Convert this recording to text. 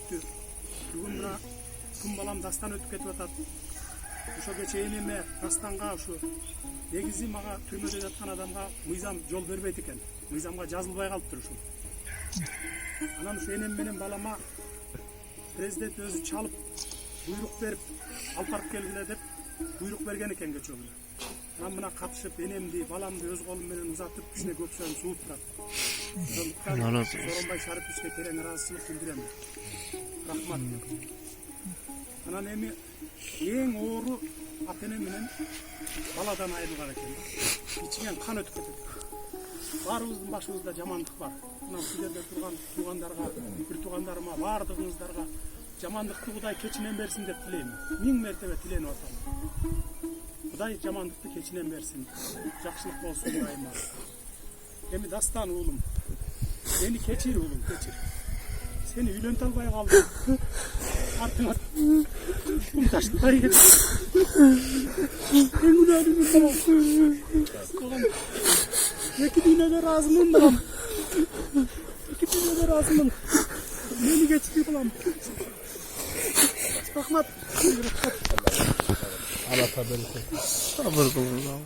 өттү. Бүгүн мына күн балам дастан өтүп кетип атат. Ошо кече энеме дастанга ушу негизи мага түрмөдө жаткан адамга мыйзам жол бербейт экен. Мыйзамга жазылбай калыптыр ушул. Анан ушу энем менен балама президент өзү чалып буйрук берип алып барып келгиле деп буйрук берген экен кечээ күнү. Анан мына катышып энемди, баламды өз колум менен узатып кичине көксөм сууп турат. Сооронбай Шариповичке терең ыраазычылык билдирем. Рахмат. Анан эми эң оору ата эне менен баладан айрылган экен. Ичинен кан өтүп кетет. Баарыбыздын башыбызда жамандык бар. Мына бул жерде турган туугандарга, бир туугандарыма, баардыгыңыздарга жамандыкты Кудай кечинен берсин деп тилейм. 1000 мертебе тиленип атам. Кудай жамандыкты кечинен берсин. Жакшылык болсун дайыма. Эми дастан уулум. Мени кечир уулум, кечир. Seni üylönte almaya kaldım. Artık kum taşlıklar yedim. En günahını tamam. Oğlum, iki dinle razımım babam. İki dinle razımım. Beni geçti babam. Rahmat. Allah tabii. Sabır kılın.